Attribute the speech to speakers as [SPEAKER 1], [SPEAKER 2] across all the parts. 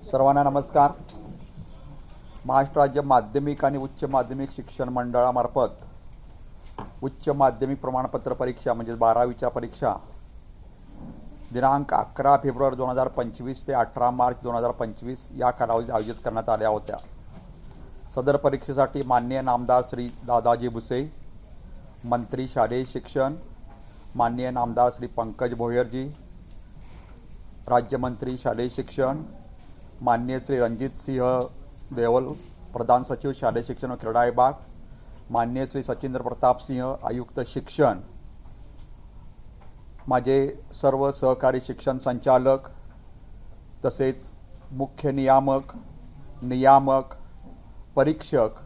[SPEAKER 1] सर्वांना नमस्कार। महाराष्ट्र राज्य माध्यमिक आणि उच्च माध्यमिक शिक्षण मंडळामार्फत उच्च माध्यमिक प्रमाणपत्र परीक्षा म्हणजे 12वीच्या परीक्षा दिनांक 11 फेब्रुवारी 2025 ते 18 मार्च 2025 या कालावधीत आयोजित करण्यात आल्या होत्या। सदर परीक्षेसाठी माननीय नामदार श्री दादाजी भुसे, मंत्री शालेय शिक्षण, माननीय नामदार श्री पंकज भोयरजी, राज्यमंत्री शालेय शिक्षण, माननीय श्री रणजित सिंह देवल, प्रधान सचिव शालेय शिक्षण व क्रीडा विभाग, माननीय श्री सचिंद्र प्रताप सिंह, आयुक्त शिक्षण, माझे सर्व सहकारी शिक्षण संचालक तसेच मुख्य नियामक, परीक्षक,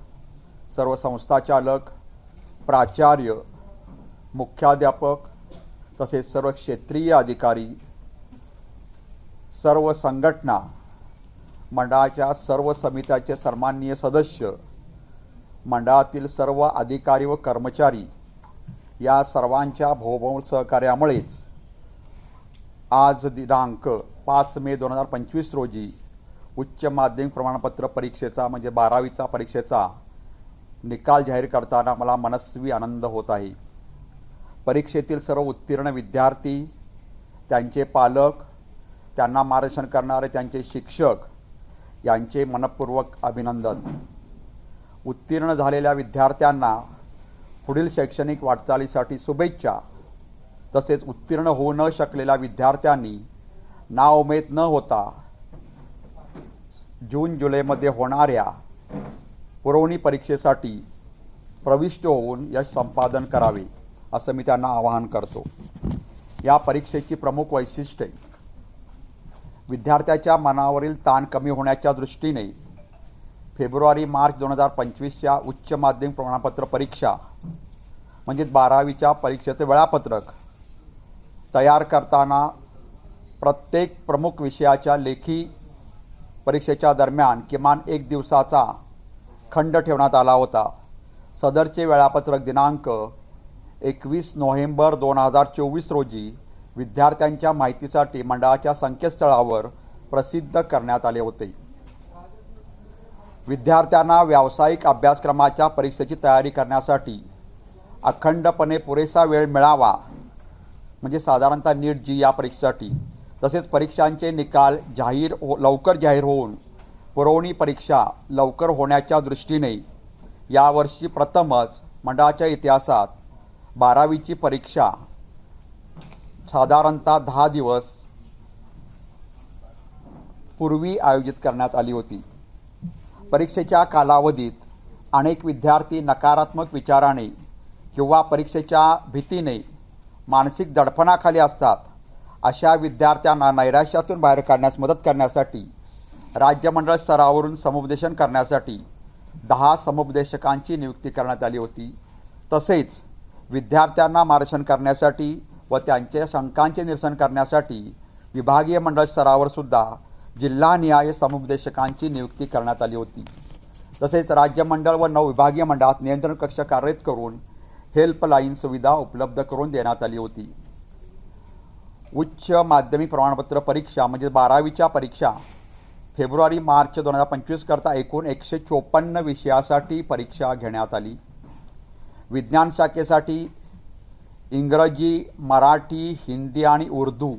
[SPEAKER 1] सर्व संस्थाचालक, प्राचार्य, मुख्याध्यापक तसेच सर्व क्षेत्रीय अधिकारी, सर्व संघटना मंडळाच्या सर्व समित्याचे सन्माननीय सदस्य, मंडळातील सर्व अधिकारी व कर्मचारी या सर्वांच्या भोवभोव सहकार्यामुळेच आज दिनांक 5 मे 2025 रोजी उच्च माध्यमिक प्रमाणपत्र परीक्षेचा म्हणजे 12वीचा परीक्षेचा निकाल जाहीर करताना मला मनस्वी आनंद होत आहे। परीक्षेतील सर्व उत्तीर्ण विद्यार्थी, त्यांचे पालक, त्यांना मार्गदर्शन करणारे त्यांचे शिक्षक यांचे मनपूर्वक अभिनंदन। उत्तीर्ण झालेल्या विद्यार्थ्यांना पुढील शैक्षणिक वाटचालीसाठी शुभेच्छा। तसेच उत्तीर्ण होऊ न शकलेल्या विद्यार्थ्यांनी नाउमेद न होता जून जुलैमध्ये होणाऱ्या पुरवणी परीक्षेसाठी प्रविष्ट होऊन यश संपादन करावे असं मी त्यांना आवाहन करतो। या परीक्षेची प्रमुख वैशिष्ट्ये विद्यार्थ्याच्या मनावरील ताण कमी होण्याच्या दृष्टीने फेब्रुवारी मार्च 2025 उच्च माध्यमिक प्रमाणपत्र परीक्षा म्हणजे 12वीच्या परीक्षेचे वेळापत्रक तयार करताना प्रत्येक प्रमुख विषयाच्या लेखी परीक्षेच्या दरम्यान किमान 1 दिवसाचा खंड ठेवण्यात आला होता। सदरचे वेळापत्रक दिनांक 21 नोव्हेंबर 2024 रोजी विद्यार्थ्यांच्या माहितीसाठी मंडळाच्या संकेतस्थळावर प्रसिद्ध करण्यात आले होते। विद्यार्थ्यांना व्यावसायिक अभ्यासक्रमाच्या परीक्षेची तयारी करण्यासाठी अखंडपणे पुरेसा वेळ मिळावा म्हणजे साधारणतः नीट जी या परीक्षेसाठी तसेच परीक्षांचे निकाल लवकर जाहीर होऊन पुरवणी परीक्षा लवकर होण्याच्या दृष्टीने यावर्षी प्रथमच मंडळाच्या इतिहासात 12वीची परीक्षा साधारणतः 10 दिवस पूर्वी आयोजित करण्यात आली होती। परीक्षेच्या कालावधीत अनेक विद्यार्थी नकारात्मक विचाराने किंवा परीक्षेच्या भीतीने मानसिक दडपणाखाली असतात। अशा विद्यार्थ्यांना नैराश्यातून बाहेर काढण्यास मदत करण्यासाठी राज्य मंडळ स्तरावरून समुपदेशन करण्यासाठी 10 समुपदेशकांची नियुक्ती करण्यात आली होती। तसेच विद्यार्थ्यांना मार्गदर्शन करण्यासाठी व त्यांच्या शंकांचे निरसन करण्यासाठी विभागीय मंडळ स्तरावर सुद्धा जिल्हानिहाय समुपदेशकांची नियुक्ती करण्यात आली होती। तसेच राज्य मंडळ व 9 विभागीय मंडळात नियंत्रण कक्ष कार्यरत करून हेल्पलाईन सुविधा उपलब्ध करून देण्यात आली होती। उच्च माध्यमिक प्रमाणपत्र परीक्षा म्हणजे 12वीच्या परीक्षा फेब्रुवारी मार्च 2025 करता एकूण 154 विषयासाठी परीक्षा घेण्यात आली। विज्ञान शाखेसाठी इंग्रजी, मराठी, हिंदी आणि उर्दू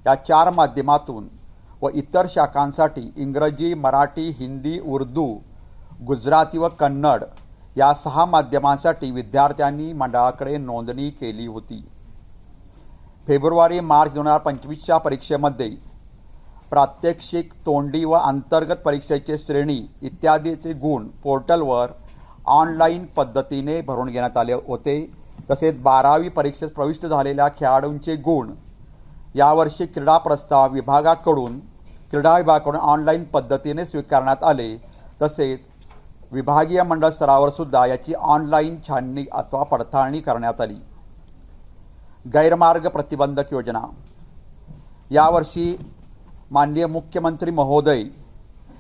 [SPEAKER 1] या 4 माध्यमातून व इतर शाखांसाठी इंग्रजी, मराठी, हिंदी, उर्दू, गुजराती व कन्नड या 6 माध्यमांसाठी विद्यार्थ्यांनी मंडळाकडे नोंदणी केली होती। फेब्रुवारी मार्च 2025च्या परीक्षेमध्ये प्रात्यक्षिक, तोंडी व अंतर्गत परीक्षेचे श्रेणी इत्यादीचे गुण पोर्टलवर ऑनलाईन पद्धतीने भरून घेण्यात आले होते। तसेच 12वी परीक्षेत प्रविष्ट झालेल्या खेळाडूंचे गुण यावर्षी क्रीडा प्रस्ताव क्रीडा विभागाकडून ऑनलाईन पद्धतीने स्वीकारण्यात आले। तसेच विभागीय मंडळ स्तरावर सुद्धा याची ऑनलाईन छाननी अथवा पडताळणी करण्यात आली। गैरमार्ग प्रतिबंधक योजना यावर्षी माननीय मुख्यमंत्री महोदय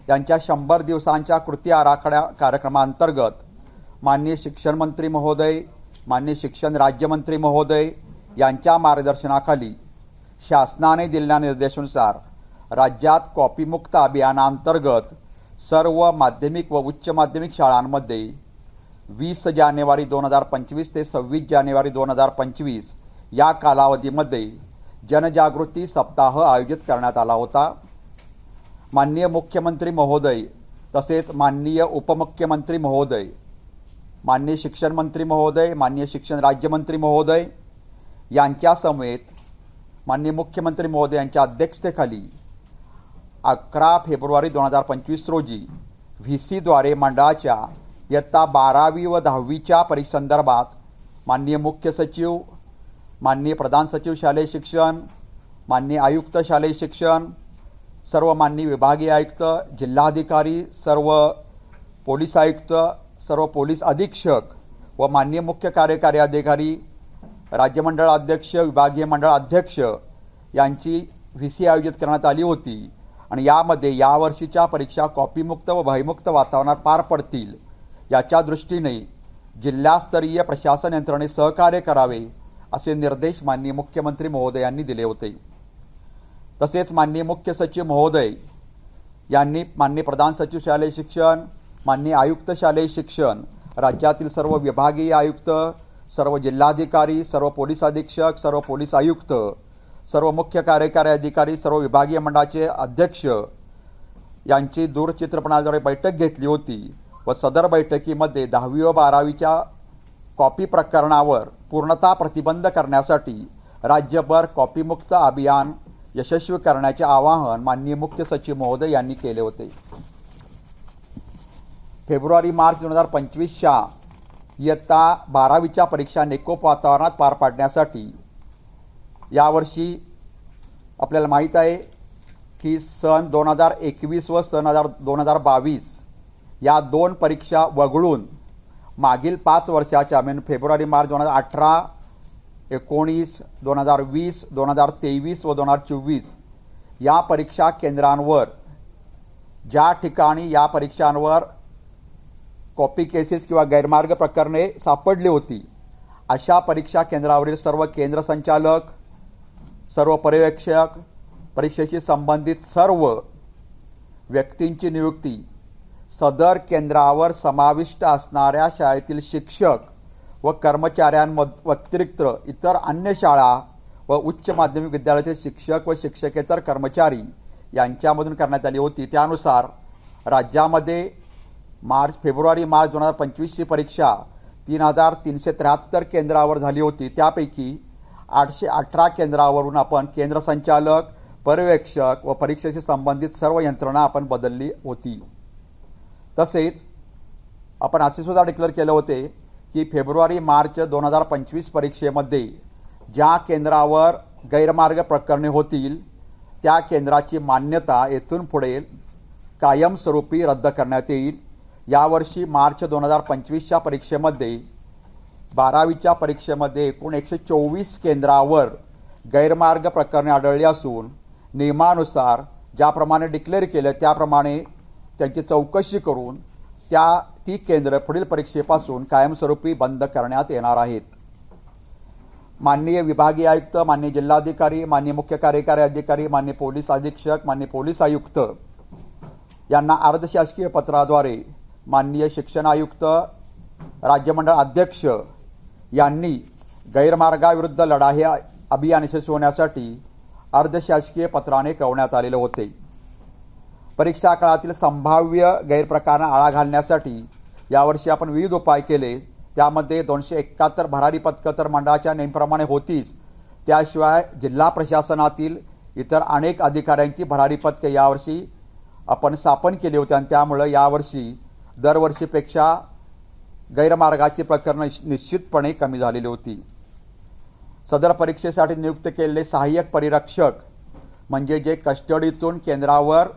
[SPEAKER 1] यांच्या 100 दिवसांच्या कृती आराखड्या कार्यक्रमांतर्गत माननीय शिक्षण मंत्री महोदय, माननीय शिक्षण राज्यमंत्री महोदय यांच्या मार्गदर्शनाखाली शासनाने दिलेल्या निर्देशानुसार राज्यात कॉपीमुक्त अभियानांतर्गत सर्व माध्यमिक व उच्च माध्यमिक शाळांमध्ये 20 जानेवारी 2025 ते 26 जानेवारी 2025 या कालावधीमध्ये जनजागृती सप्ताह आयोजित करण्यात आला होता। माननीय मुख्यमंत्री महोदय तसेच माननीय उपमुख्यमंत्री महोदय, माननीय शिक्षण मंत्री महोदय, माननीय शिक्षण राज्यमंत्री महोदय यांच्या समेत माननीय मुख्यमंत्री महोदय यांच्या अध्यक्षतेखाली 11 फेब्रुवारी 2025 रोजी व्हीसीद्वारे मंडळाच्या इयत्ता 12वी व 10वीच्या परीक्षेसंदर्भात माननीय मुख्य सचिव, माननीय प्रधान सचिव शालेय शिक्षण, माननीय आयुक्त शालेय शिक्षण, सर्व माननीय विभागीय आयुक्त, जिल्हाधिकारी, सर्व पोलीस आयुक्त, सर्व पोलीस अधीक्षक व माननीय मुख्य कार्यकारी अधिकारी, राज्यमंडळ अध्यक्ष, विभागीय मंडळ अध्यक्ष यांची व्हीसी आयोजित करण्यात आली होती आणि यामध्ये यावर्षीच्या परीक्षा कॉपीमुक्त व भयमुक्त वातावरणात पार पडतील याच्या दृष्टीने जिल्हास्तरीय प्रशासन यंत्रणेने सहकार्य करावे असे निर्देश माननीय मुख्यमंत्री महोदयांनी दिले होते। तसेच माननीय मुख्य सचिव महोदय यांनी माननीय प्रधान सचिव शालेय शिक्षण, माननीय आयुक्त शालेय शिक्षण, राज्यातील सर्व विभागीय आयुक्त, सर्व जिल्हाधिकारी, सर्व पोलीस अधीक्षक, सर्व पोलीस आयुक्त, सर्व मुख्य कार्यकारी अधिकारी, सर्व विभागीय मंडळाचे अध्यक्ष यांची दूरचित्रपणाद्वारे बैठक घेतली होती व सदर बैठकीमध्ये 10वी व 12वीच्या कॉपी प्रकरणावर पूर्णतः प्रतिबंध करण्यासाठी राज्यभर कॉपीमुक्त अभियान यशस्वी करण्याचे आवाहन माननीय मुख्य सचिव महोदय यांनी केले होते। फेब्रुवारी-मार्च 2025च्या इयत्ता 12वीच्या परीक्षा निकोप वातावरणात पार पाडण्यासाठी यावर्षी आपल्याला माहीत आहे की सन 2021 व सन 2022 या दोन परीक्षा वगळून मागील 5 वर्षाच्या म्हणजे फेब्रुवारी-मार्च 2018, 19, 2020, 2023 व 2024 या परीक्षा केंद्रांवर ज्या ठिकाणी या परीक्षांवर कॉपी केसेस किंवा गैरमार्ग प्रकरणे सापडली होती अशा परीक्षा केंद्रावरील सर्व केंद्र संचालक, सर्व पर्यवेक्षक, परीक्षेशी संबंधित सर्व व्यक्तींची नियुक्ती सदर केंद्रावर समाविष्ट असणाऱ्या शाळेतील शिक्षक व कर्मचाऱ्यांव्यतिरिक्त इतर अन्य शाळा व उच्च माध्यमिक विद्यालयातील शिक्षक व शिक्षकेतर कर्मचारी यांच्यामधून करण्यात आली होती। त्यानुसार राज्यामध्ये फेब्रुवारी-मार्च 2025 ची परीक्षा 3373 केंद्रावर झाली होती। त्यापैकी 818 केंद्रावरून आपण केंद्र संचालक, पर्यवेक्षक व परीक्षेशी संबंधित सर्व यंत्रणा आपण बदलली होती। तसेच आपण असे सुद्धा डिक्लेअर केले होते की फेब्रुवारी-मार्च 2025 परीक्षेमध्ये ज्या केंद्रावर गैरमार्ग प्रकरणे होतील त्या केंद्राची मान्यता येथून पुढे कायमस्वरूपी रद्द करण्यात येईल। यावर्षी मार्च 2025च्या परीक्षेमध्ये 12वीच्या परीक्षेमध्ये एकूण 124 केंद्रावर गैरमार्ग प्रकरणे आढळली असून नियमानुसार ज्याप्रमाणे डिक्लेअर केले त्याप्रमाणे त्यांची चौकशी करून ती केंद्र पुढील परीक्षेपासून कायमस्वरूपी बंद करण्यात येणार आहेत। माननीय विभागीय आयुक्त, माननीय जिल्हाधिकारी, माननीय मुख्य कार्यकारी अधिकारी, माननीय पोलीस अधीक्षक, माननीय पोलीस आयुक्त यांना अर्धशासकीय पत्राद्वारे माननीय शिक्षण आयुक्त, राज्यमंडळ अध्यक्ष यांनी गैरमार्गाविरुद्ध लढा हे अभियान यशस्वी होण्यासाठी अर्धशासकीय पत्राने कळवण्यात आलेले होते। परीक्षा काळातील संभाव्य गैरप्रकारांना आळा घालण्यासाठी यावर्षी आपण विविध उपाय केले। त्यामध्ये 271 भरारी पथकं तर मंडळाच्या नेमप्रमाणे होतीच, त्याशिवाय जिल्हा प्रशासनातील इतर अनेक अधिकाऱ्यांची भरारी पथके यावर्षी आपण स्थापन केली होती आणि त्यामुळे यावर्षी दरवर्षीपेक्षा गैरमार्गाची प्रकरणे निश्चितपणे कमी झालेली होती। सदर परीक्षेसाठी नियुक्त केलेले सहाय्यक परिरक्षक म्हणजे जे कस्टडीतून केंद्रावर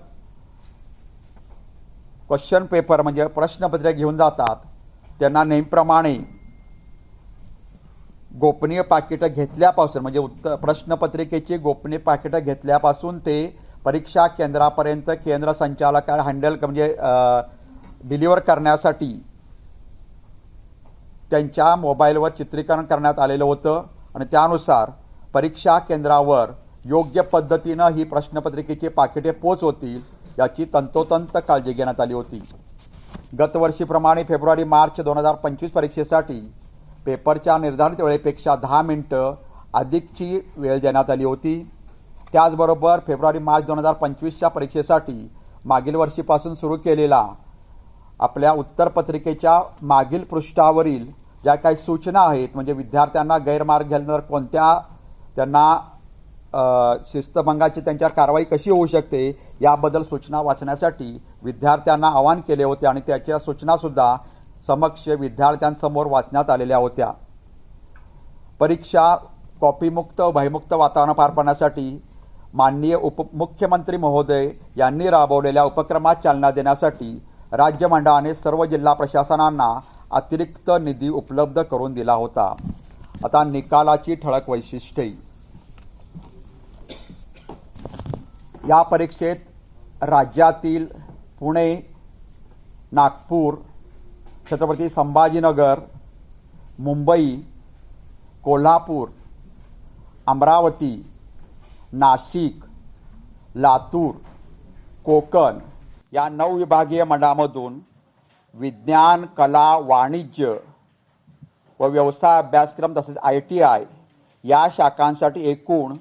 [SPEAKER 1] क्वेश्चन पेपर म्हणजे प्रश्नपत्रे घेऊन जातात त्यांना नेहमीप्रमाणे गोपनीय पाकिटं घेतल्यापासून म्हणजे प्रश्नपत्रिकेची गोपनीय पाकिटं घेतल्यापासून ते परीक्षा केंद्रापर्यंत केंद्र संचालकाला हँडल म्हणजे डिलिव्हर करण्यासाठी त्यांच्या मोबाईलवर चित्रीकरण करण्यात आलेलं होतं आणि त्यानुसार परीक्षा केंद्रावर योग्य पद्धतीनं ही प्रश्नपत्रिकेची पाकिटे पोच होतील याची तंतोतंत काळजी घेण्यात आली होती. गतवर्षीप्रमाणे फेब्रुवारी मार्च 2025 परीक्षेसाठी पेपरच्या निर्धारित वेळेपेक्षा 10 मिनिटं अधिकची वेळ देण्यात आली होती. त्याचबरोबर फेब्रुवारी मार्च 2025च्या परीक्षेसाठी मागील वर्षीपासून सुरू केलेला आपल्या उत्तरपत्रिकेच्या मागील पृष्ठावरील ज्या काही सूचना आहेत, म्हणजे विद्यार्थ्यांना गैरमार्ग गेल्यानंतर कोणत्या त्यांना शिस्तभंगाची त्यांच्यावर कारवाई कशी होऊ शकते याबद्दल सूचना वाचण्यासाठी विद्यार्थ्यांना आवाहन केले होते आणि त्याच्या सूचनासुद्धा समक्ष विद्यार्थ्यांसमोर वाचण्यात आलेल्या होत्या. परीक्षा कॉपीमुक्त भयमुक्त वातावरण पार पाडण्यासाठी माननीय उपमुख्यमंत्री महोदय यांनी राबवलेल्या उपक्रमात चालना देण्यासाठी राज्य मंडळाने सर्व जिल्हा प्रशासनांना अतिरिक्त निधी उपलब्ध करून दिला होता. आता निकालाची ठळक वैशिष्ट्ये. या परीक्षेत राज्यातील पुणे, नागपूर, छत्रपती संभाजीनगर, मुंबई, कोल्हापूर, अमरावती, नाशिक, लातूर, कोकण या 9 विभागीय मंडळामधून विज्ञान, कला, वाणिज्य व व्यवसाय अभ्यासक्रम तसेच ITI या शाखांसाठी एकूण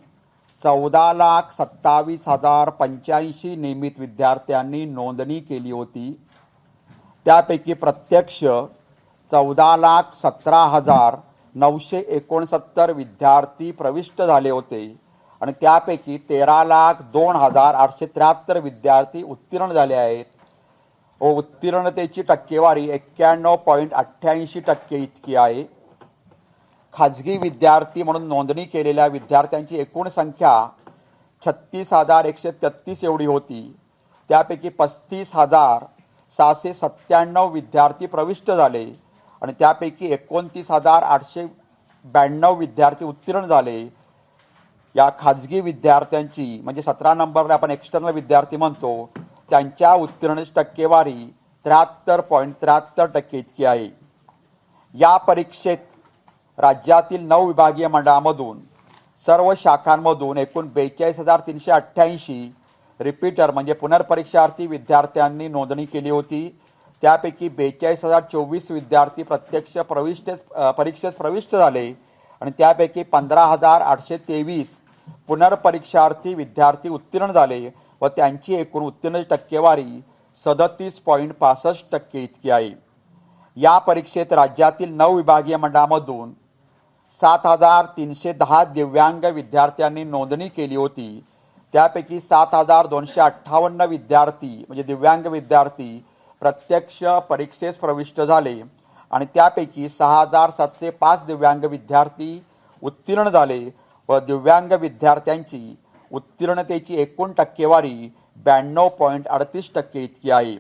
[SPEAKER 1] 14,27,085 नियमित विद्यार्थ्यांनी नोंदणी केली होती. त्यापैकी प्रत्यक्ष 14,17,969 विद्यार्थी प्रविष्ट झाले होते आणि त्यापैकी 13,02,873 विद्यार्थी उत्तीर्ण झाले आहेत व उत्तीर्णतेची टक्केवारी 91.88% इतकी आहे. खाजगी विद्यार्थी म्हणून नोंदणी केलेल्या विद्यार्थ्यांची एकूण संख्या 36,133 एवढी होती. त्यापैकी 35,697 विद्यार्थी प्रविष्ट झाले आणि त्यापैकी 29,892 विद्यार्थी उत्तीर्ण झाले. या खाजगी विद्यार्थ्यांची म्हणजे 17 नंबरला आपण एक्सटर्नल विद्यार्थी म्हणतो त्यांच्या उत्तीर्णतेची टक्केवारी 73.73% इतकी आहे. या परीक्षेत राज्यातील 9 विभागीय मंडळामधून सर्व शाखांमधून एकूण 42,388 रिपीटर म्हणजे पुनर्परीक्षार्थी विद्यार्थ्यांनी नोंदणी केली होती. त्यापैकी 42,024 विद्यार्थी प्रत्यक्ष परीक्षेत प्रविष्ट झाले आणि त्यापैकी 15,823 पुनर्परीक्षार्थी विद्यार्थी उत्तीर्ण झाले व त्यांची एकूण उत्तीर्णतेची टक्केवारी 37.65% इतकी आहे. या परीक्षेत राज्यातील 9 विभागीय मंडळामधून 7,310 दिव्यांग विद्यार्थ्यांनी नोंदणी केली होती. त्यापैकी 7,258 विद्यार्थी म्हणजे दिव्यांग विद्यार्थी प्रत्यक्ष परीक्षेस प्रविष्ट झाले आणि त्यापैकी 6,705 दिव्यांग विद्यार्थी उत्तीर्ण झाले व दिव्यांग विद्यार्थ्यांची उत्तीर्णतेची एकूण टक्केवारी 92.38% इतकी आहे.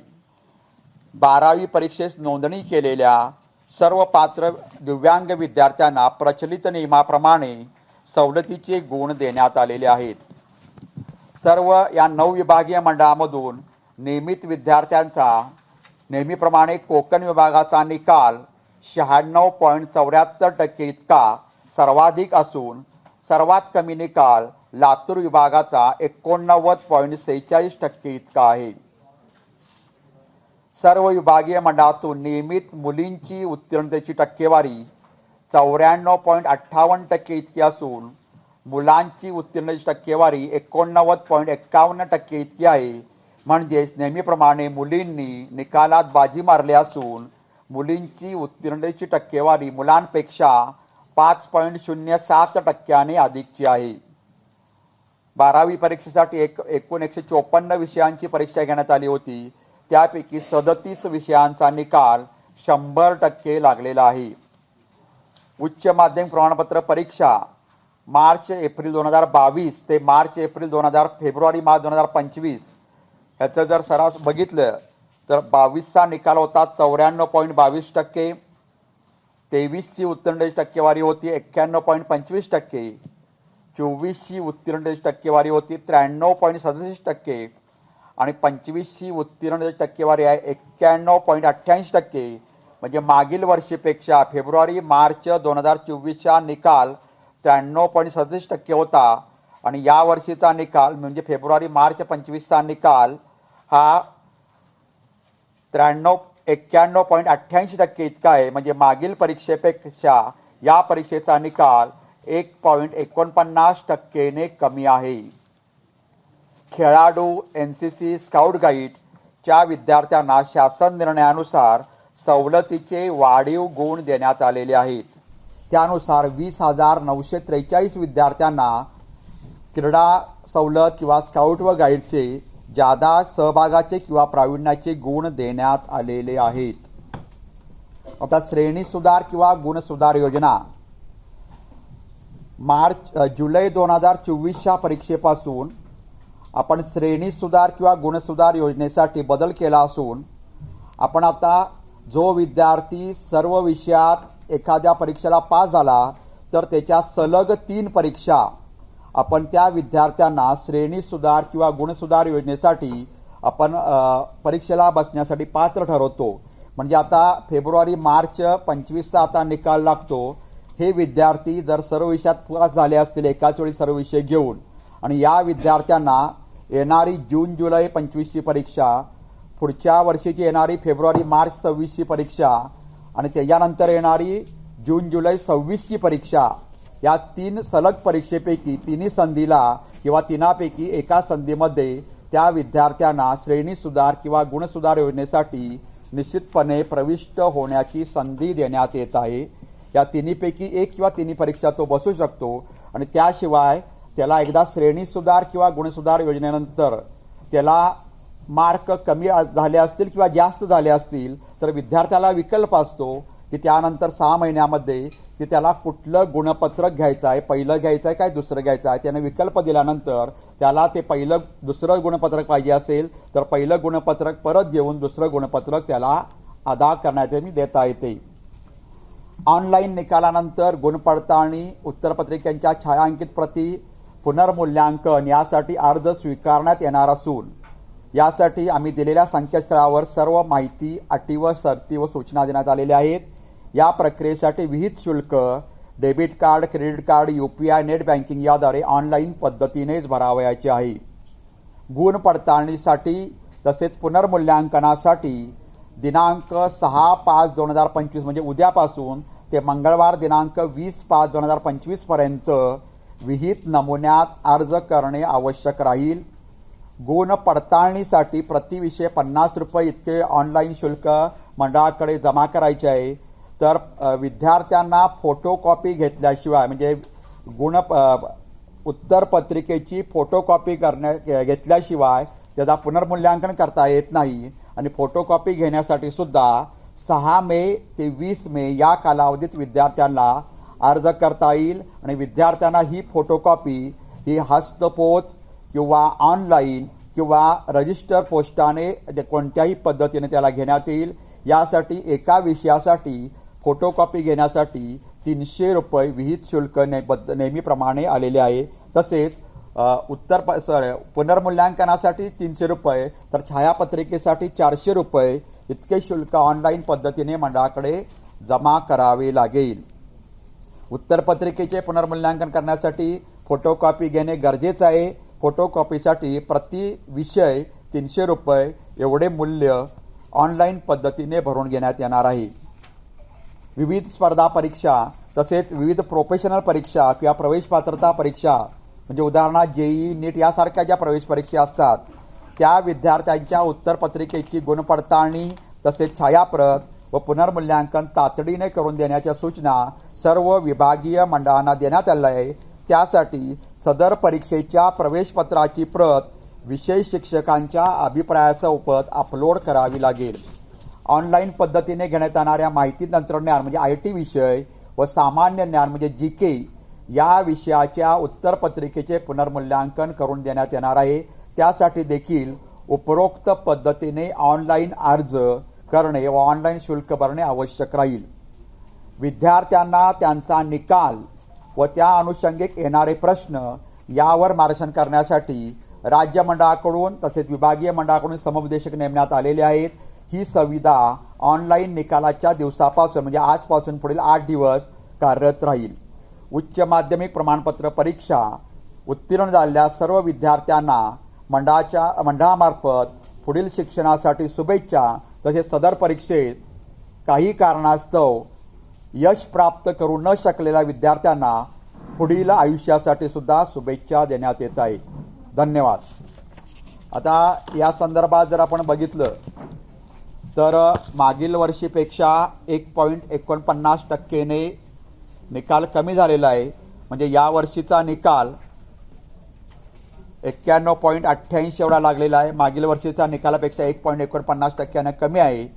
[SPEAKER 1] 12वी परीक्षेस नोंदणी केलेल्या सर्व पात्र दिव्यांग विद्यार्थ्यांना प्रचलित नियमाप्रमाणे सवलतीचे गुण देण्यात आलेले आहेत. सर्व या 9 विभागीय मंडळामधून नियमित विद्यार्थ्यांचा नेहमीप्रमाणे कोकण विभागाचा निकाल 96.74% इतका सर्वाधिक असून सर्वात कमी निकाल लातूर विभागाचा 89.46% इतका आहे. सर्व विभागीय मंडळातून नियमित मुलींची उत्तीर्णतेची टक्केवारी 94.58% इतकी असून मुलांची उत्तीर्णतेची टक्केवारी 89.51% इतकी आहे. म्हणजेच नेहमीप्रमाणे मुलींनी निकालात बाजी मारली असून मुलींची उत्तीर्णतेची टक्केवारी मुलांपेक्षा 5.07% अधिकची आहे. 12वी परीक्षेसाठी एकूण 154 विषयांची परीक्षा घेण्यात आली होती. त्यापैकी 37 विषयांचा निकाल 100% लागलेला आहे. उच्च माध्यमिक प्रमाणपत्र परीक्षा मार्च-एप्रिल 2022 ते मार्च-एप्रिल फेब्रुवारी मार्च 2025 ह्याचं जर सरास बघितलं तर 22चा निकाल होता 94.22%, 23ची उत्तीर्णतेची टक्केवारी होती 91.25%, 24ची उत्तीर्णतेची टक्केवारी होती 93.67% आणि 25ची उत्तीर्णतेची टक्केवारी आहे 91.88%. म्हणजे मागील वर्षीपेक्षा फेब्रुवारी मार्च 2024चा निकाल 93.37% होता आणि या वर्षीचा निकाल म्हणजे फेब्रुवारी मार्च 25चा निकाल हा 91.88% इतका आहे. म्हणजे मागील परीक्षेपेक्षा या परीक्षेचा निकाल 1.49% कमी आहे. खेळाडू, NCC, स्काउट गाईडच्या विद्यार्थ्यांना शासन निर्णयानुसार सवलतीचे वाढीव गुण देण्यात आलेले आहेत. त्यानुसार 20,943 विद्यार्थ्यांना क्रीडा सवलत किंवा स्काउट व गाईडचे जादा सहभागाचे किंवा प्रावीण्याचे गुण देण्यात आलेले आहेत. आता श्रेणी सुधार किंवा गुण सुधार योजना जुलै 2024च्या परीक्षेपासून आपण श्रेणी सुधार किंवा गुण सुधार योजनेसाठी बदल केला असून आपण आता जो विद्यार्थी सर्व विषयात एखाद्या परीक्षेला पास झाला तर त्याच्या सलग 3 परीक्षा आपण त्या विद्यार्थ्यांना श्रेणी सुधार किंवा गुण सुधार योजनेसाठी आपण परीक्षेला बसण्यासाठी पात्र ठरवतो. म्हणजे आता फेब्रुवारी मार्च 25चा आता निकाल लागतो. हे विद्यार्थी जर सर्व विषयात पास झाले असतील एकाच वेळी सर्व विषय घेऊन आणि या विद्यार्थ्यांना येणारी जून जुलै 25ची परीक्षा, पुढच्या वर्षीची येणारी फेब्रुवारी मार्च 26ची परीक्षा आणि त्याच्यानंतर येणारी जून जुलै 26ची परीक्षा, या 3 सलग परीक्षेपैकी तिन्ही संधीला किंवा तिनापैकी एका संधीमध्ये त्या विद्यार्थ्यांना श्रेणी सुधार किंवा गुण सुधार योजनेसाठी निश्चितपणे प्रविष्ट होण्याची संधी देण्यात येत आहे. या तिन्हीपैकी एक किंवा तिन्ही परीक्षा तो बसू शकतो आणि त्याशिवाय त्याला एकदा श्रेणी सुधार किंवा गुण सुधार योजनेनंतर त्याला मार्क कमी झाले असतील किंवा जास्त झाले असतील तर विद्यार्थ्याला विकल्प असतो की त्यानंतर 6 महिन्यामध्ये की त्याला कुठलं गुणपत्रक घ्यायचं आहे, पहिलं घ्यायचं आहे काय दुसरं घ्यायचं आहे. त्याने विकल्प दिल्यानंतर त्याला ते दुसरं गुणपत्रक पाहिजे असेल तर पहिलं गुणपत्रक परत घेऊन दुसरं गुणपत्रक त्याला अदा करण्याचे देता येते. ऑनलाईन निकालानंतर गुणपडताळणी, उत्तरपत्रिकांच्या छायांकित प्रती, पुनर्मूल्यांकन यासाठी अर्ज स्वीकारण्यात येणार असून यासाठी आम्ही दिलेल्या संकेतस्थळावर सर्व माहिती, अटी व शर्ती व सूचना देण्यात आलेल्या आहेत. या प्रक्रियेसाठी विहित शुल्क debit card, credit card, UPI, net banking याद्वारे ऑनलाईन पद्धतीनेच भरावयाचे आहे. गुण पडताळणीसाठी तसेच पुनर्मूल्यांकनासाठी दिनांक 6/5/2025 म्हणजे उद्यापासून ते मंगळवार दिनांक 20/5/2025 पर्यंत विहित नमुन्यात अर्ज करणे आवश्यक राहील. गुण पडताळणीसाठी प्रतिविषय 50 रुपये इतके ऑनलाईन शुल्क मंडळाकडे जमा करायचे आहे. तर विद्यार्थ्यांना फोटोकॉपी घेतल्याशिवाय म्हणजे उत्तरपत्रिकेची फोटोकॉपी घेतल्याशिवाय त्याचा पुनर्मूल्यांकन करता येत नाही. आणि फोटोकॉपी घेण्यासाठी सुद्धा 6 मे ते 20 मे या कालावधीत विद्यार्थ्यांना अर्ज करता येईल. आणि विद्यार्थ्यांना ही फोटोकॉपी ही हस्तपोच किंवा ऑनलाईन किंवा रजिस्टर पोस्टाने कोणत्याही पद्धतीने त्याला घेण्यात येईल. यासाठी एका विषयासाठी फोटोकॉपी घेण्यासाठी 300 रुपये विहित शुल्क नेहमीप्रमाणे आलेले आहे. तसेच पुनर्मूल्यांकनासाठी 300 रुपये तर छायापत्रिकेसाठी 400 रुपये इतके शुल्क ऑनलाईन पद्धतीने मंडळाकडे जमा करावे लागेल. उत्तरपत्रिकेचे पुनर्मूल्यांकन करण्यासाठी फोटोकॉपी घेणे गरजेचे आहे. फोटोकॉपीसाठी प्रति विषय 300 रुपये एवढे मूल्य ऑनलाईन पद्धतीने भरून घेण्यात येणार आहे. विविध स्पर्धा परीक्षा तसेच विविध प्रोफेशनल परीक्षा किंवा प्रवेश पात्रता परीक्षा म्हणजे उदाहरणार्थ JEE, नीट यासारख्या ज्या प्रवेश परीक्षा असतात त्या विद्यार्थ्यांच्या उत्तरपत्रिकेची गुणपडताळणी तसेच छायाप्रत व पुनर्मूल्यांकन तातडीने करून देण्याच्या सूचना सर्व विभागीय मंडळांना देण्यात आल्या आहे. त्यासाठी सदर परीक्षेच्या प्रवेशपत्राची प्रत विषय शिक्षकांच्या अभिप्रायासोबत अपलोड करावी लागेल. ऑनलाईन पद्धतीने घेण्यात येणाऱ्या माहिती तंत्रज्ञान म्हणजे IT विषय व सामान्य ज्ञान म्हणजे GK या विषयाच्या उत्तरपत्रिकेचे पुनर्मूल्यांकन करून देण्यात येणार आहे. त्यासाठी देखील उपरोक्त पद्धतीने ऑनलाईन अर्ज करणे व ऑनलाईन शुल्क भरणे आवश्यक राहील. विद्यार्थ्यांना त्यांचा निकाल व त्या अनुषंगिक येणारे प्रश्न यावर मार्गदर्शन करण्यासाठी राज्य मंडळाकडून तसेच विभागीय मंडळाकडून समुपदेशक नेमण्यात आलेले आहेत. ही सुविधा ऑनलाईन निकालाच्या दिवसापासून म्हणजे आजपासून पुढील 8 दिवस कार्यरत राहील. उच्च माध्यमिक प्रमाणपत्र परीक्षा उत्तीर्ण झालेल्या सर्व विद्यार्थ्यांना मंडळामार्फत पुढील शिक्षणासाठी शुभेच्छा, तसेच सदर परीक्षेत काही कारणास्तव यश प्राप्त करू न शकलेल्या विद्यार्थ्यांना पुढील आयुष्यासाठी सुद्धा शुभेच्छा देण्यात येत आहेत. धन्यवाद. आता या संदर्भात जर आपण बघितलं तर मागील वर्षीपेक्षा 1.49% निकाल कमी झालेला आहे. म्हणजे या वर्षीचा निकाल 91.88 एवढा लागलेला आहे. मागील वर्षीचा निकालापेक्षा 1.49% कमी आहे.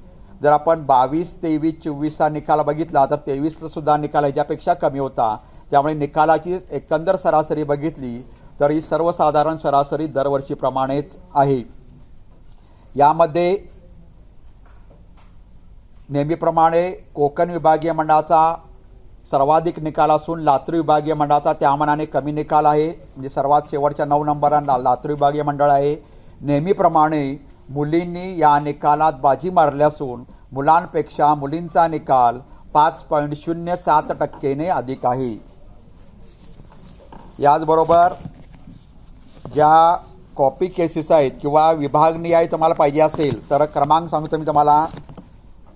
[SPEAKER 1] जर आपण 22, 23, 24 निकाल बघितला तर 23 सुद्धा निकाल ह्याच्यापेक्षा कमी होता. त्यामुळे निकालाची एकंदर सरासरी बघितली तर ही सर्वसाधारण सरासरी दरवर्षीप्रमाणेच आहे. यामध्ये नेहमीप्रमाणे कोकण विभागीय मंडळाचा सर्वाधिक निकाल असून लातूर विभागीय मंडळाचा त्यामानाने कमी निकाल आहे. म्हणजे सर्वात शेवटच्या 9 नंबरांना लातूर विभागीय मंडळ आहे. नेहमीप्रमाणे मुलींनी या निकालात बाजी मारली असून मुलांपेक्षा मुलींचा निकाल 5.07% अधिक आहे. याचबरोबर ज्या कॉपी केसेस आहेत किंवा विभागनिहाय तुम्हाला पाहिजे असेल तर क्रमांक सांगतो मी तुम्हाला.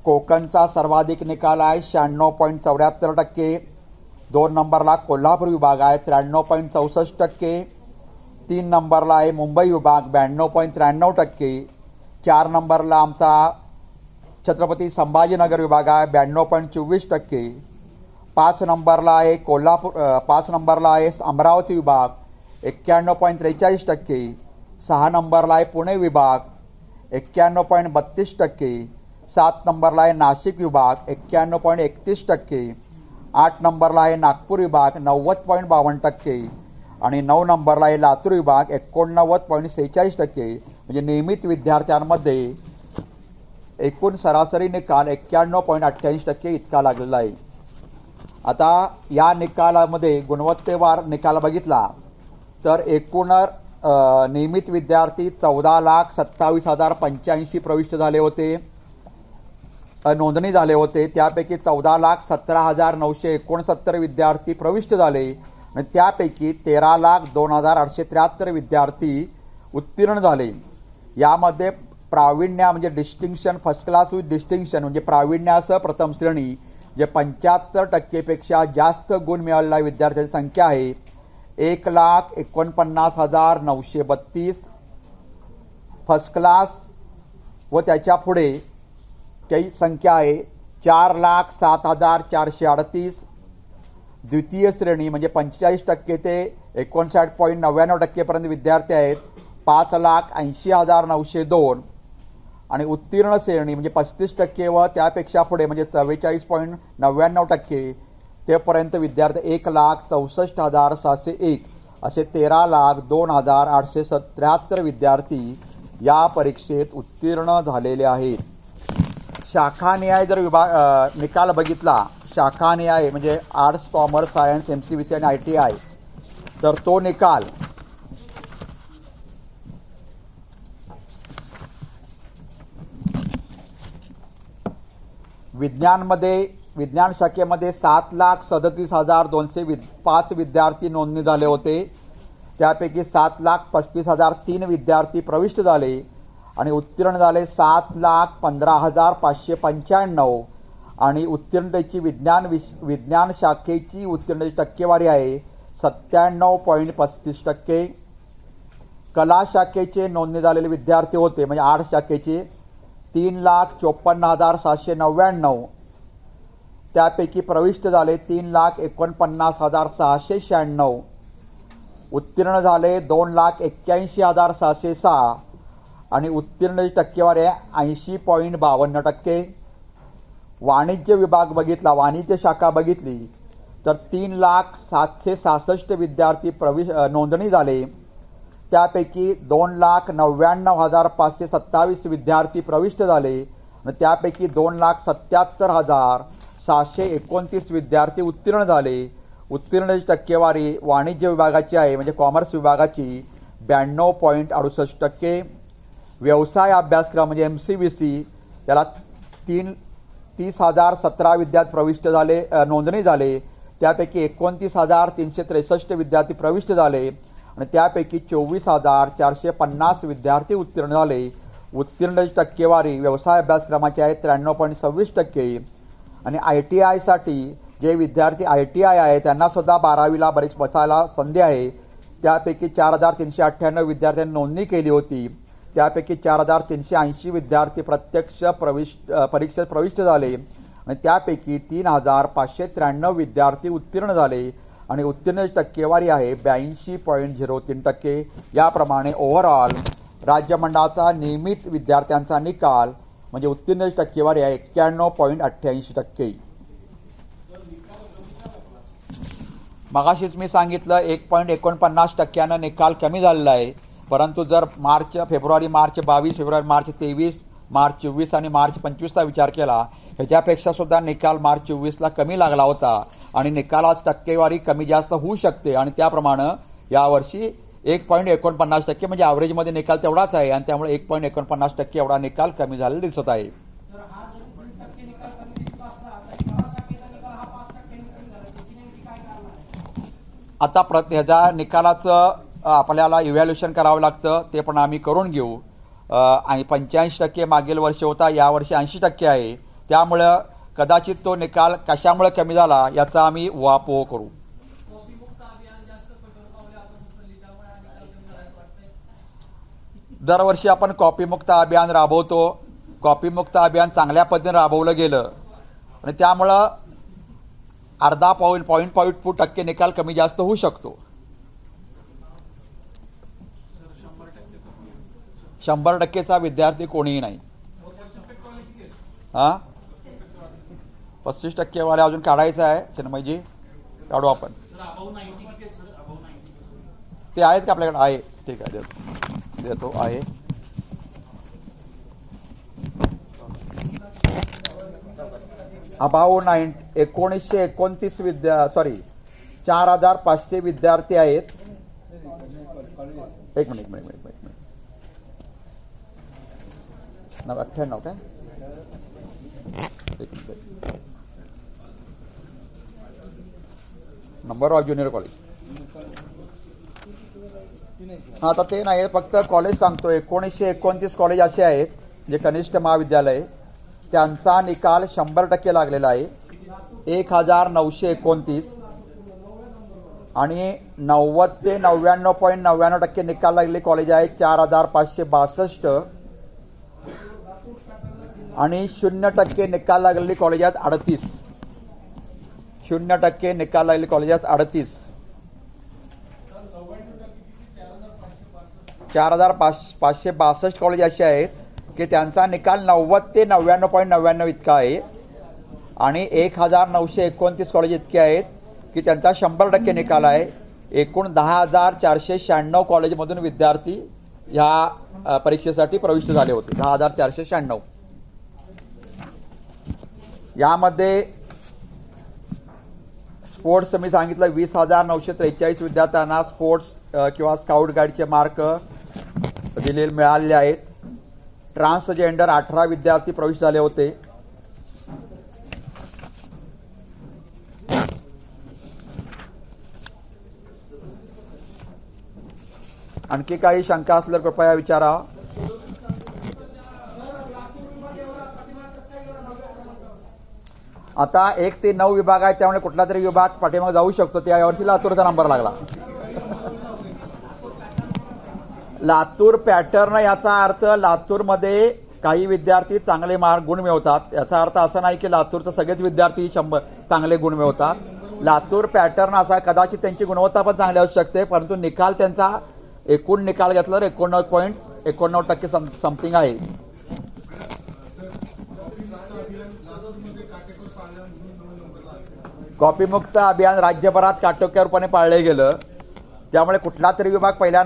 [SPEAKER 1] कोकणचा सर्वाधिक निकाल आहे 96.74%. 2 नंबरला कोल्हापूर विभाग आहे 93.64%. 3 नंबरला आहे मुंबई विभाग 92.93%. 4 नंबरला आमचा छत्रपती संभाजीनगर विभाग आहे 92.24%. 5 नंबरला आहे 5 नंबरला आहे अमरावती विभाग 91.43%. 6 नंबरला आहे पुणे विभाग 91.32%. 7 नंबरला आहे नाशिक विभाग 91.31%. 8 नंबरला आहे नागपूर विभाग 90.52% आणि 9 नंबरला आहे लातूर विभाग 89.46%. म्हणजे नियमित विद्यार्थ्यांमध्ये एकूण सरासरी निकाल 91.88% इतका लागलेला आहे. आता या निकालामध्ये गुणवत्तेवार निकाल बघितला तर एकूण नियमित विद्यार्थी 14,27,085 प्रविष्ट झाले होते, नोंदणी झाले होते. त्यापैकी 14,17,969 विद्यार्थी प्रविष्ट झाले आणि त्यापैकी 13,02,873 विद्यार्थी उत्तीर्ण झाले. यामध्ये प्रावीण्य म्हणजे distinction, first class with distinction म्हणजे प्रावीण्यासह प्रथम श्रेणी जे 75% जास्त गुण मिळालेल्या विद्यार्थ्यांची संख्या आहे 1,49,932. फर्स्ट क्लास व त्याच्या पुढे काही संख्या आहे 4,07,438. द्वितीय श्रेणी म्हणजे 45% ते 59.99% पर्यंत विद्यार्थी आहेत 5,80,902. आणि उत्तीर्ण श्रेणी म्हणजे 35% व त्यापेक्षा पुढे म्हणजे 44.99% तेपर्यंत विद्यार्थी 1,64,701 असे 13,02,873 विद्यार्थी या परीक्षेत उत्तीर्ण झालेले आहेत. शाखानिहाय जर निकाल बघितला, शाखानिहाय म्हणजे आर्ट्स, कॉमर्स, सायन्स, MCVC आणि ITI, तर तो निकाल विज्ञान शाखेमध्ये 7,37,205 विद्यार्थी नोंदणी झाले होते. त्यापैकी 7,35,003 विद्यार्थी प्रविष्ट झाले आणि उत्तीर्ण झाले 7,15,595 आणि उत्तीर्णतेची विज्ञान शाखेची उत्तीर्णतेची टक्केवारी आहे 97.35%. कला शाखेचे नोंदणी झालेले विद्यार्थी होते म्हणजे आर्ट्स शाखेचे 3,54,799. त्यापैकी प्रविष्ट झाले 3,49,696. उत्तीर्ण झाले 2,81,706 आणि उत्तीर्णतेची टक्केवारी आहे 80.52%. वाणिज्य विभाग बघितला, वाणिज्य शाखा बघितली तर 3,766 विद्यार्थी नोंदणी झाले. त्यापैकी 2,99,527 विद्यार्थी प्रविष्ट झाले आणि त्यापैकी 2,77,729 विद्यार्थी उत्तीर्ण झाले. उत्तीर्णतेची टक्केवारी वाणिज्य विभागाची आहे म्हणजे कॉमर्स विभागाची 92.68%. व्यवसाय अभ्यासक्रम म्हणजे MCVC त्याला 30,017 विद्यार्थी प्रविष्ट झाले, नोंदणी झाले. त्यापैकी 29,363 विद्यार्थी प्रविष्ट झाले आणि त्यापैकी 24,450 विद्यार्थी उत्तीर्ण झाले. उत्तीर्ण टक्केवारी व्यवसाय अभ्यासक्रमाची आहे 93.26%. आणि ITI-साठी जे विद्यार्थी ITI आहे त्यांनासुद्धा 12वीला बरीच बसायला संधी आहे. त्यापैकी 4,398 विद्यार्थ्यांनी नोंदणी केली होती. त्यापैकी 4,380 विद्यार्थी प्रत्यक्ष परीक्षेत प्रविष्ट झाले आणि त्यापैकी 3,593 विद्यार्थी उत्तीर्ण झाले आणि उत्तीर्ण टक्केवारी आहे 82.03%. याप्रमाणे ओव्हरऑल राज्य मंडळाचा नियमित विद्यार्थ्यांचा निकाल म्हणजे उत्तीर्ण टक्केवारी आहे 91.88%. मगाशीच मी सांगितलं 1.49% निकाल कमी झालेला आहे. परंतु जर फेब्रुवारी मार्च 22, फेब्रुवारी मार्च 23, मार्च 24 आणि मार्च 25चा विचार केला ह्याच्यापेक्षा सुद्धा निकाल मार्च 24ला कमी लागला होता आणि निकालाच टक्केवारी कमी जास्त होऊ शकते आणि त्याप्रमाणे यावर्षी 1.49% म्हणजे ॲव्हरेजमध्ये निकाल तेवढाच आहे आणि त्यामुळे 1.49% एवढा निकाल कमी झालेला दिसत आहे. आता ह्याच्या निकालाचं आपल्याला इव्हॅल्युएशन करावं लागतं, ते पण आम्ही करून घेऊ. आणि 85% मागील वर्षी होता, यावर्षी 80% आहे. त्यामुळं कदाचित तो निकाल कशामुळे कमी झाला याचा आम्ही उहापोह करू. दरवर्षी आपण कॉपीमुक्त अभियान राबवतो. कॉपीमुक्त अभियान चांगल्या पद्धतीने राबवलं गेलं आणि त्यामुळं अर्धा पॉईंट निकाल कमी जास्त होऊ शकतो. 100%चा विद्यार्थी कोणीही नाही. 35% वाले अजून काढायचं आहे. चिन्मयजी काढू आपण. ते आहेत का आपल्याकडे? आहे, ठीक आहे, देतो आहे. अबाव 1929 4,500 विद्यार्थी आहेत. एक मिनिट 98 काय नंबर ऑफ ज्युनियर कॉलेज. आता ते नाही, फक्त कॉलेज सांगतो. 1929 कॉलेज असे आहेत जे कनिष्ठ महाविद्यालय, त्यांचा निकाल 100% लागलेला आहे 1,929 आणि 90 ते 99.99% निकाल लागलेले कॉलेज आहे 4,562 आणि 0% निकाल लागलेली कॉलेज आहेत 38. 0% निकाल लागलेली कॉलेज आहेत 38. 4,562 कॉलेज असे आहेत की त्यांचा निकाल 90 ते 99.99 इतका आहे आणि 1,929 कॉलेज इतके आहेत की त्यांचा 100% निकाल आहे. एकूण 10,496 कॉलेजमधून विद्यार्थी ह्या परीक्षेसाठी प्रविष्ट झाले होते. 10,496. यामध्ये स्पोर्ट्स मी सांगितलं 20,943 विद्यार्थ्यांना स्पोर्ट्स किंवा स्काउट गाईडचे मार्क मिळालेले आहेत. ट्रान्सजेंडर 18 विद्यार्थी प्रविष्ट झाले होते. आणखी काही शंका असल्यास कृपया विचारा. आता 1 ते 9 विभाग आहे, त्यामुळे कुठला तरी विभाग पाठीमागे जाऊ शकतो. त्या वर्षी लातूरचा नंबर लागला. लातूर पॅटर्न याचा अर्थ लातूरमध्ये काही विद्यार्थी चांगले गुण मिळवतात. याचा अर्थ असा नाही की लातूरचे सगळेच विद्यार्थी 100 चांगले गुण मिळवतात. लातूर पॅटर्न असा कदाचित त्यांची गुणवत्ता पण चांगली असू शकते, परंतु निकाल त्यांचा एकूण निकाल घेतला तर 89.89% समथिंग आहे. कॉपीमुक्त अभियान राज्यभरात काटेकोरपणे पाळले गेलं. त्यामुळे कुठला तरी विभाग पहिल्या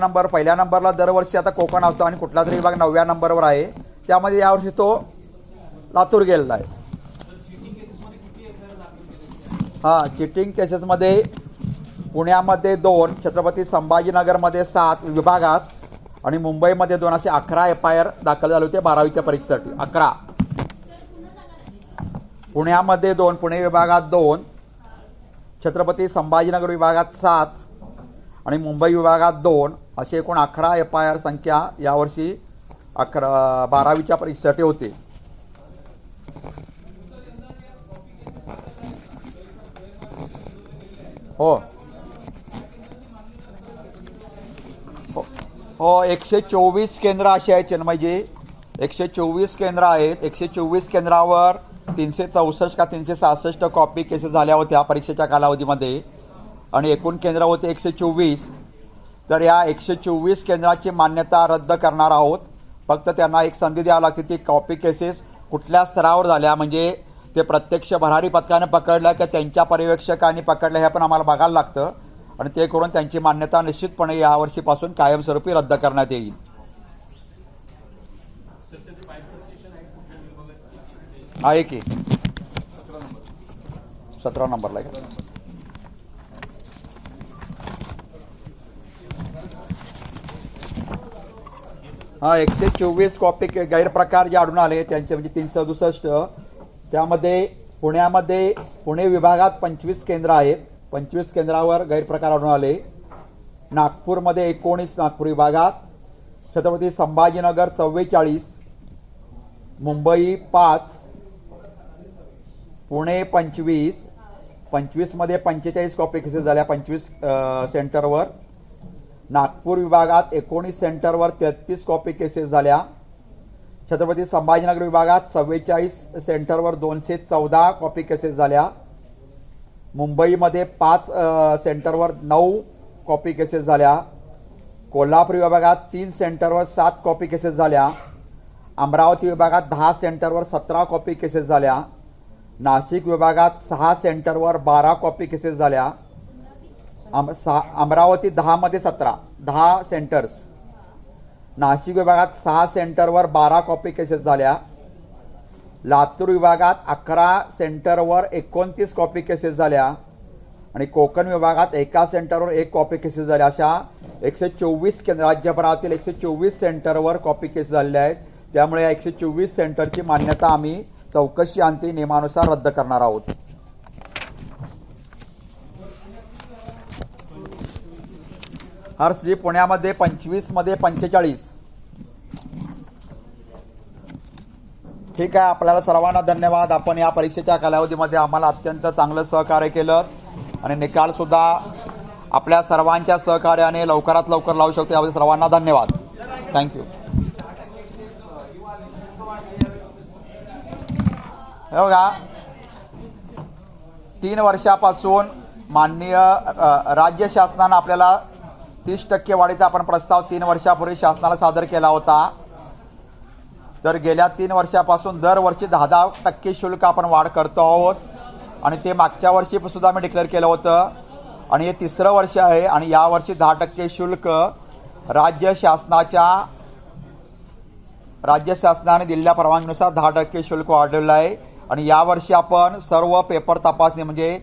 [SPEAKER 1] नंबरला दरवर्षी आता कोकण असतो आणि कुठला तरी विभाग 9व्या नंबरवर आहे. त्यामध्ये यावर्षी तो लातूर गेलेला आहे. चिटिंग केसेसमध्ये पुण्यामध्ये 2, छत्रपती संभाजीनगरमध्ये 7 विभागात आणि मुंबईमध्ये 2 असे 11 FIR दाखल झाले होते 12वीच्या परीक्षेसाठी. 11 पुण्यामध्ये 2, पुणे विभागात 2, छत्रपती संभाजीनगर विभागात 7 आणि मुंबई विभागात 2 असे एकूण 11 FIR संख्या यावर्षी 12वीच्या परीक्षेसाठी होते. हो 124 केंद्र अशी आहेत चिन्मयजी. 124 केंद्र आहेत. 124 केंद्रावर 364 का 366 कॉपी केसेस झाल्या होत्या परीक्षेच्या कालावधीमध्ये आणि एकूण केंद्र होते 124. तर या 124 केंद्राची मान्यता रद्द करणार आहोत. फक्त त्यांना एक संधी द्यावी लागते ती कॉपी केसेस कुठल्या स्तरावर झाल्या, म्हणजे ते प्रत्यक्ष भरारी पथकाने पकडलं की त्यांच्या पर्यवेक्षकांनी पकडलं हे पण आम्हाला बघायला लागतं आणि ते करून त्यांची मान्यता निश्चितपणे यावर्षीपासून कायमस्वरूपी रद्द करण्यात येईल. आहे की 17 नंबरला आहे. हा 124 कॉपी गैरप्रकार जे आढळून आले त्यांचे म्हणजे 367. त्यामध्ये पुणे विभागात 25 केंद्र आहेत. 25 केंद्रावर गैरप्रकार आढळून आले. नागपूरमध्ये 19 नागपूर विभागात, छत्रपती संभाजीनगर 44, मुंबई 5, पुणे 25, 25मध्ये 45 कॉपी केसेस झाल्या 25 सेंटरवर. नागपूर विभागात 19 सेंटरवर 33 कॉपी केसेस झाल्या. छत्रपती संभाजीनगर विभागात 44 सेंटरवर 214 कॉपी केसेस झाल्या. मुंबईमध्ये 5 सेंटरवर 9 कॉपी केसेस झाल्या. कोल्हापूर विभागात 3 सेंटरवर 7 कॉपी केसेस झाल्या. अमरावती विभागात 10 सेंटरवर 17 कॉपी केसेस झाल्या. नाशिक विभागात 6 सेंटरवर 12 कॉपी केसेस झाल्या. अमरावती 10मध्ये 10 सेंटर्स. नाशिक विभागात 6 सेंटरवर 12 कॉपी केसेस झाल्या. लातूर विभागात 11 सेंटरवर 29 कॉपी केसेस झाल्या आणि कोकण विभागात 1 सेंटरवर 1 कॉपी केसेस झाल्या. अशा 124 राज्यभरातील 124 सेंटरवर कॉपी केसेस झालेल्या आहेत. त्यामुळे या 124 सेंटरची मान्यता आम्ही चौकशी अंती नियमानुसार रद्द करणार आहोत. हर्षजी पुण्यामध्ये 25मध्ये 45. ठीक आहे, आपल्याला सर्वांना धन्यवाद. आपण या परीक्षेच्या कालावधीमध्ये आम्हाला अत्यंत चांगलं सहकार्य केलं आणि निकाल सुद्धा आपल्या सर्वांच्या सहकार्याने लवकरात लवकर लावू शकतो. याबद्दल सर्वांना धन्यवाद. थँक्यू. हे बघा 3 वर्षापासून माननीय राज्य शासनानं आपल्याला 30% वाढीचा आपण प्रस्ताव 3 वर्षापूर्वी शासनाला सादर केला होता. तर गेल्या 3 वर्षापासून दरवर्षी 10% शुल्क आपण वाढ करतो आहोत आणि ते मागच्या वर्षी सुद्धा मी डिक्लेअर केलं होतं आणि हे 3रं वर्ष आहे आणि यावर्षी 10% शुल्क राज्य शासनाने दिलेल्या परवानगीनुसार 10% शुल्क वाढलेलं आहे. आणि यावर्षी आपण सर्व पेपर तपासणी म्हणजे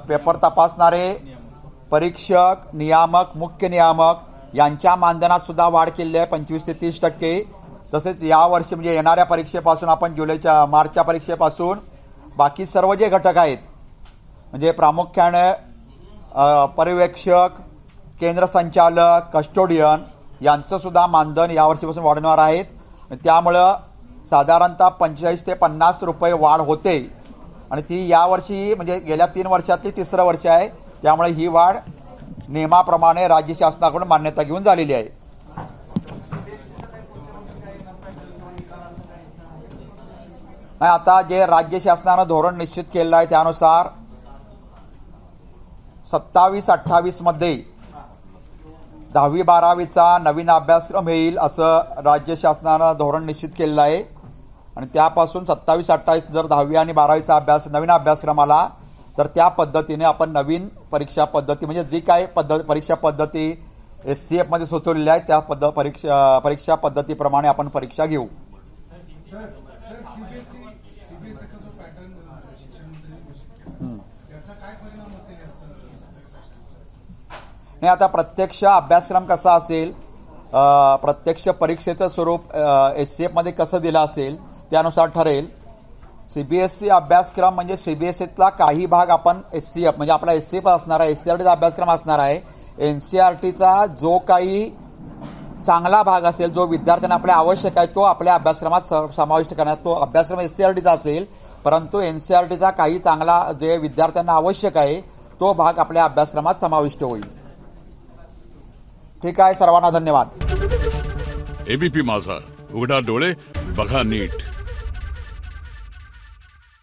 [SPEAKER 1] पेपर तपासणारे परीक्षक, नियामक, मुख्य नियामक यांच्या मानधनात सुद्धा वाढ केली आहे 25 ते 30%. तसेच यावर्षी म्हणजे येणाऱ्या परीक्षेपासून आपण मार्चच्या परीक्षेपासून बाकी सर्व जे घटक आहेत म्हणजे प्रामुख्याने पर्यवेक्षक, केंद्र संचालक, कस्टोडियन यांचं सुद्धा मानधन यावर्षीपासून वाढवणार आहेत. त्यामुळं साधारणतः 45 ते 50 रुपये वाढ होते आणि ती यावर्षी म्हणजे गेल्या 3 वर्षातली 3रं वर्ष आहे. त्यामुळे ही वाढ नियमाप्रमाणे राज्य शासनाकडून मान्यता घेऊन झालेली आहे. आता जे राज्य शासनानं धोरण निश्चित केलेलं आहे त्यानुसार 27-28 मध्ये 10वी-12वीचा नवीन अभ्यासक्रम येईल असं राज्य शासनानं धोरण निश्चित केलेलं आहे आणि त्यापासून 27-28 जर 10वी आणि 12वीचा नवीन अभ्यासक्रम आला तर त्या पद्धतीने आपण नवीन परीक्षा पद्धती म्हणजे जी काय परीक्षा पद्धती SCF मध्ये सुचवलेल्या आहेत त्या परीक्षा पद्धतीप्रमाणे आपण परीक्षा घेऊ. नाही, आता प्रत्यक्ष अभ्यासक्रम कसा असेल, प्रत्यक्ष परीक्षेचं स्वरूप SCF मध्ये कसं दिलं असेल त्यानुसार ठरेल. सीबीएसई अभ्यासक्रम म्हणजे सीबीएसईतला काही भाग आपण एससीएफ म्हणजे आपला एससीएफ असणार आहे, एससीआरटीचा अभ्यासक्रम असणार आहे. एनसीआरटीचा जो काही चांगला भाग असेल, जो विद्यार्थ्यांना आपल्या आवश्यक आहे, तो आपल्या अभ्यासक्रमात समाविष्ट करण्यात, तो अभ्यासक्रम एससीआरटीचा असेल. परंतु एनसीआरटीचा काही चांगला जे विद्यार्थ्यांना आवश्यक आहे तो भाग आपल्या अभ्यासक्रमात समाविष्ट होईल. ठीक आहे, सर्वांना धन्यवाद.
[SPEAKER 2] एबीपी माझा, उघडा डोळे बघा नीट.